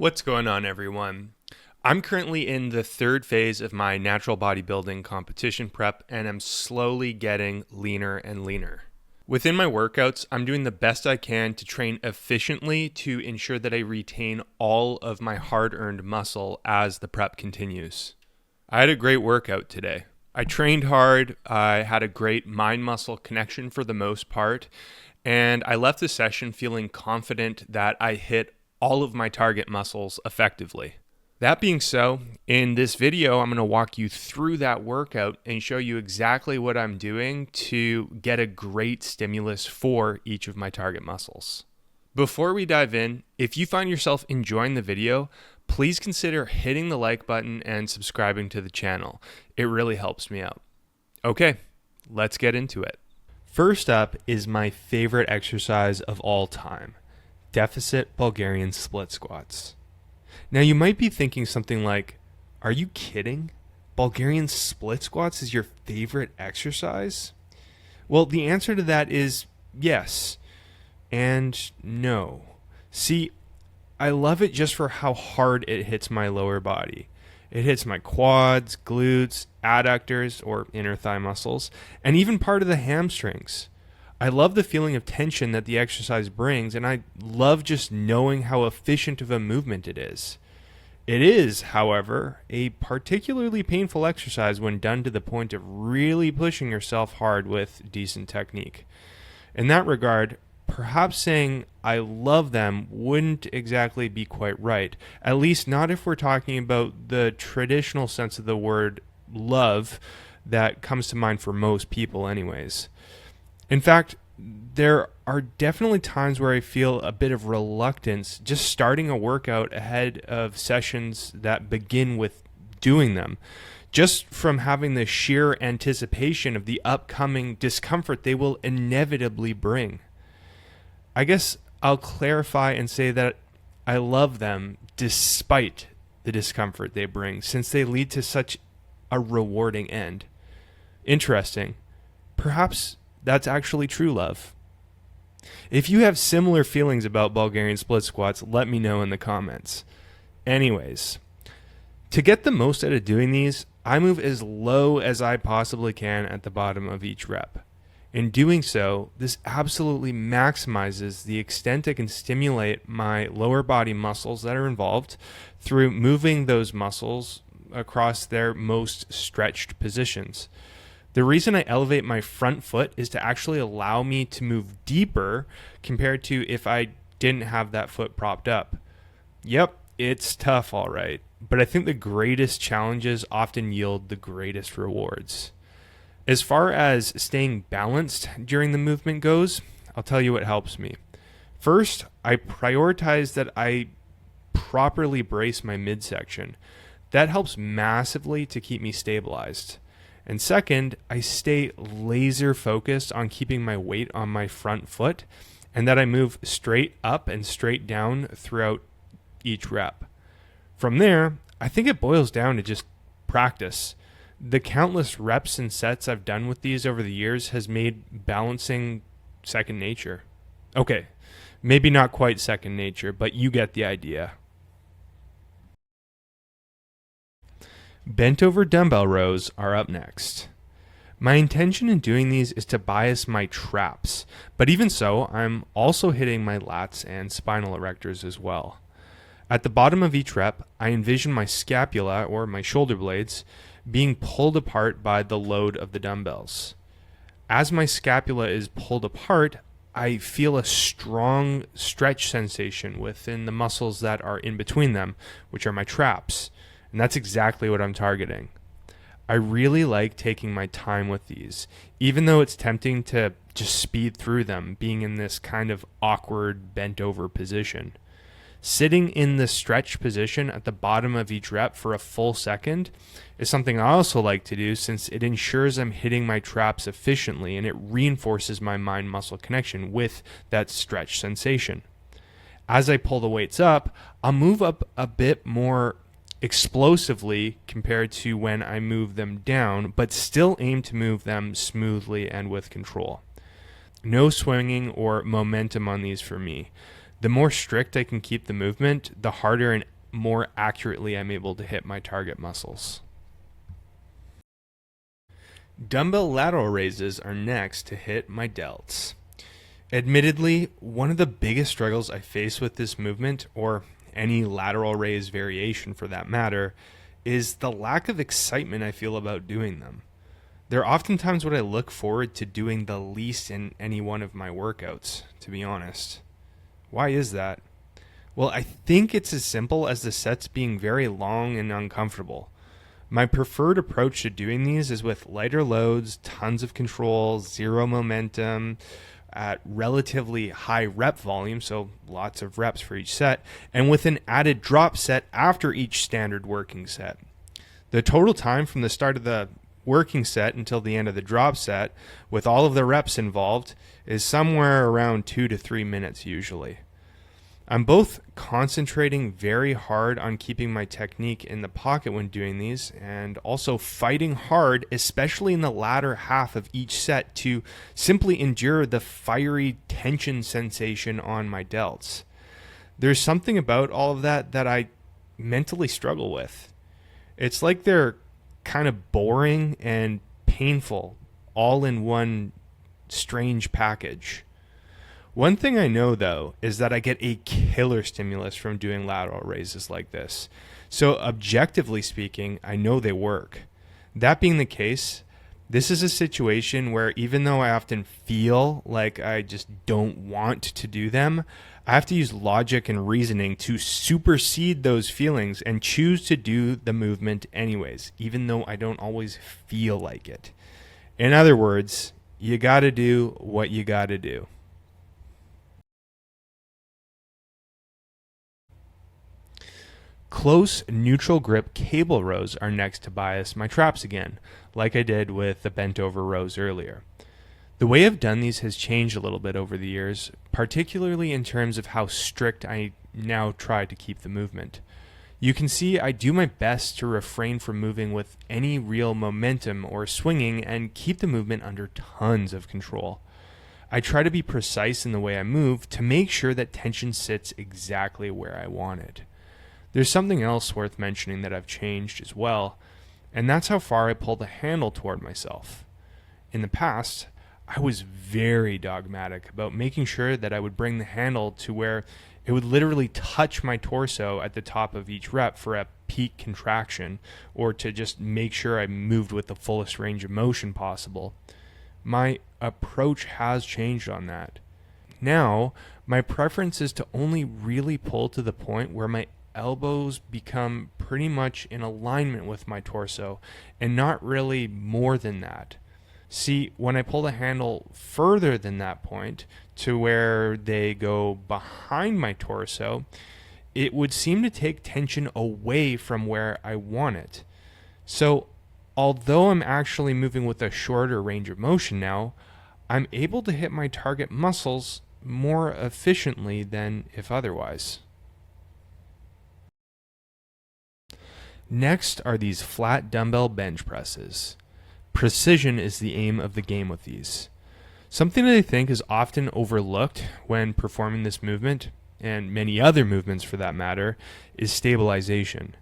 What's going on, everyone? I'm currently in the third phase of my natural bodybuilding competition prep, and I'm slowly getting leaner and leaner. Within my workouts, I'm doing the best I can to train efficiently to ensure that I retain all of my hard-earned muscle as the prep continues. I had a great workout today. I trained hard, I had a great mind-muscle connection for the most part, and I left the session feeling confident that I hit all of my target muscles effectively. That being so, in this video, I'm going to walk you through that workout and show you exactly what I'm doing to get a great stimulus for each of my target muscles. Before we dive in, if you find yourself enjoying the video, please consider hitting the like button and subscribing to the channel. It really helps me out. Okay, let's get into it. First up is my favorite exercise of all time. Deficit Bulgarian split squats. Now you might be thinking something like, are you kidding? Bulgarian split squats is your favorite exercise? Well, the answer to that is yes and no. See, I love it just for how hard it hits my lower body. It hits my quads, glutes, adductors or inner thigh muscles, and even part of the hamstrings. I love the feeling of tension that the exercise brings, and I love just knowing how efficient of a movement it is. It is, however, a particularly painful exercise when done to the point of really pushing yourself hard with decent technique. In that regard, perhaps saying I love them wouldn't exactly be quite right, at least not if we're talking about the traditional sense of the word love that comes to mind for most people anyways. In fact, there are definitely times where I feel a bit of reluctance just starting a workout ahead of sessions that begin with doing them, just from having the sheer anticipation of the upcoming discomfort they will inevitably bring. I guess I'll clarify and say that I love them despite the discomfort they bring, since they lead to such a rewarding end. Interesting. Perhaps that's actually true love. If you have similar feelings about Bulgarian split squats, let me know in the comments. Anyways, to get the most out of doing these, I move as low as I possibly can at the bottom of each rep. In doing so, this absolutely maximizes the extent I can stimulate my lower body muscles that are involved through moving those muscles across their most stretched positions. The reason I elevate my front foot is to actually allow me to move deeper compared to if I didn't have that foot propped up. Yep, it's tough, all right, but I think the greatest challenges often yield the greatest rewards. As far as staying balanced during the movement goes, I'll tell you what helps me. First, I prioritize that I properly brace my midsection. That helps massively to keep me stabilized. And second, I stay laser focused on keeping my weight on my front foot and that I move straight up and straight down throughout each rep. From there, I think it boils down to just practice. The countless reps and sets I've done with these over the years has made balancing second nature. Okay, maybe not quite second nature, but you get the idea. Bent over dumbbell rows are up next. My intention in doing these is to bias my traps, but even so, I'm also hitting my lats and spinal erectors as well. At the bottom of each rep, I envision my scapula, or my shoulder blades, being pulled apart by the load of the dumbbells. As my scapula is pulled apart, I feel a strong stretch sensation within the muscles that are in between them, which are my traps. And that's exactly what I'm targeting. I really like taking my time with these, even though it's tempting to just speed through them, being in this kind of awkward bent over position. Sitting in the stretch position at the bottom of each rep for a full second is something I also like to do, since it ensures I'm hitting my traps efficiently and it reinforces my mind-muscle connection with that stretch sensation. As I pull the weights up, I'll move up a bit more explosively compared to when I move them down, but still aim to move them smoothly and with control. No swinging or momentum on these for me. The more strict I can keep the movement, the harder and more accurately I'm able to hit my target muscles. Dumbbell lateral raises are next to hit my delts. Admittedly, one of the biggest struggles I face with this movement, or any lateral raise variation for that matter, is the lack of excitement I feel about doing them. They're oftentimes what I look forward to doing the least in any one of my workouts, to be honest. Why is that? Well, I think it's as simple as the sets being very long and uncomfortable. My preferred approach to doing these is with lighter loads, tons of control, zero momentum, at relatively high rep volume, so lots of reps for each set, and with an added drop set after each standard working set. The total time from the start of the working set until the end of the drop set, with all of the reps involved, is somewhere around 2 to 3 minutes usually. I'm both concentrating very hard on keeping my technique in the pocket when doing these, and also fighting hard, especially in the latter half of each set, to simply endure the fiery tension sensation on my delts. There's something about all of that I mentally struggle with. It's like they're kind of boring and painful all in one strange package. One thing I know, though, is that I get a killer stimulus from doing lateral raises like this. So objectively speaking, I know they work. That being the case, this is a situation where even though I often feel like I just don't want to do them, I have to use logic and reasoning to supersede those feelings and choose to do the movement anyways, even though I don't always feel like it. In other words, you gotta do what you gotta do. Close neutral grip cable rows are next to bias my traps again, like I did with the bent over rows earlier. The way I've done these has changed a little bit over the years, particularly in terms of how strict I now try to keep the movement. You can see I do my best to refrain from moving with any real momentum or swinging and keep the movement under tons of control. I try to be precise in the way I move to make sure that tension sits exactly where I want it. There's something else worth mentioning that I've changed as well, and that's how far I pull the handle toward myself. In the past, I was very dogmatic about making sure that I would bring the handle to where it would literally touch my torso at the top of each rep for a peak contraction, or to just make sure I moved with the fullest range of motion possible. My approach has changed on that. Now, my preference is to only really pull to the point where my elbows become pretty much in alignment with my torso, and not really more than that. See, when I pull the handle further than that point to where they go behind my torso, it would seem to take tension away from where I want it. So, although I'm actually moving with a shorter range of motion now, I'm able to hit my target muscles more efficiently than if otherwise. Next are these flat dumbbell bench presses. Precision is the aim of the game with these. Something that I think is often overlooked when performing this movement, and many other movements for that matter, is stabilization.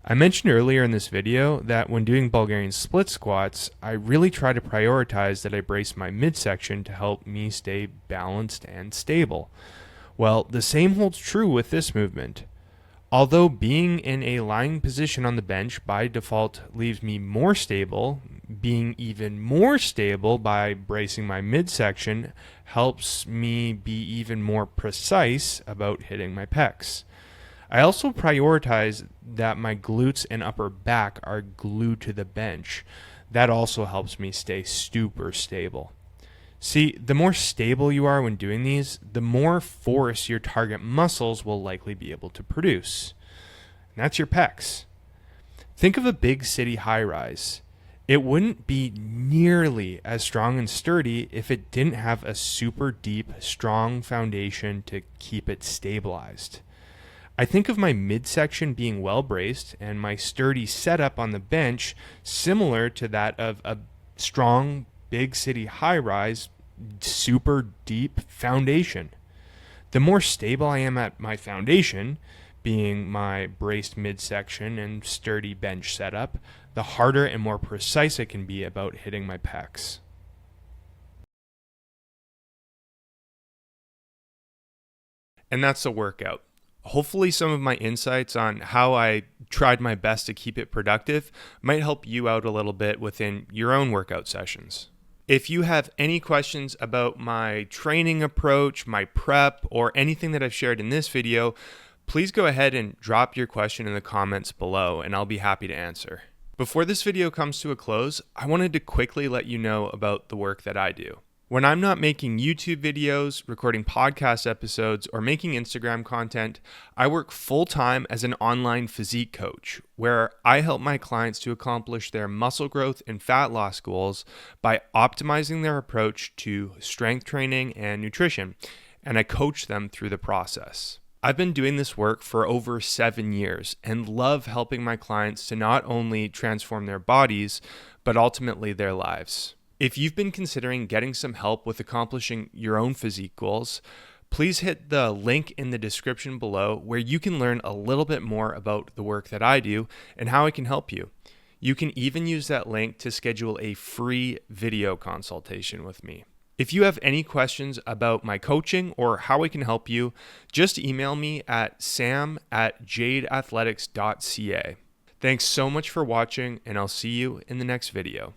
I mentioned earlier in this video that when doing Bulgarian split squats, I really try to prioritize that I brace my midsection to help me stay balanced and stable. Well, the same holds true with this movement. Although being in a lying position on the bench by default leaves me more stable, being even more stable by bracing my midsection helps me be even more precise about hitting my pecs. I also prioritize that my glutes and upper back are glued to the bench. That also helps me stay super stable. See, the more stable you are when doing these, the more force your target muscles will likely be able to produce. And that's your pecs. Think of a big city high-rise. It wouldn't be nearly as strong and sturdy if it didn't have a super deep, strong foundation to keep it stabilized. I think of my midsection being well braced and my sturdy setup on the bench similar to that of a strong, big city high-rise, super deep foundation. The more stable I am at my foundation, being my braced midsection and sturdy bench setup, the harder and more precise I can be about hitting my pecs. And that's the workout. Hopefully some of my insights on how I tried my best to keep it productive might help you out a little bit within your own workout sessions. If you have any questions about my training approach, my prep, or anything that I've shared in this video, please go ahead and drop your question in the comments below and I'll be happy to answer. Before this video comes to a close, I wanted to quickly let you know about the work that I do. When I'm not making YouTube videos, recording podcast episodes, or making Instagram content, I work full-time as an online physique coach, where I help my clients to accomplish their muscle growth and fat loss goals by optimizing their approach to strength training and nutrition, and I coach them through the process. I've been doing this work for over 7 years and love helping my clients to not only transform their bodies, but ultimately their lives. If you've been considering getting some help with accomplishing your own physique goals, please hit the link in the description below where you can learn a little bit more about the work that I do and how I can help you. You can even use that link to schedule a free video consultation with me. If you have any questions about my coaching or how I can help you, just email me at sam@jadeathletics.ca. Thanks so much for watching, and I'll see you in the next video.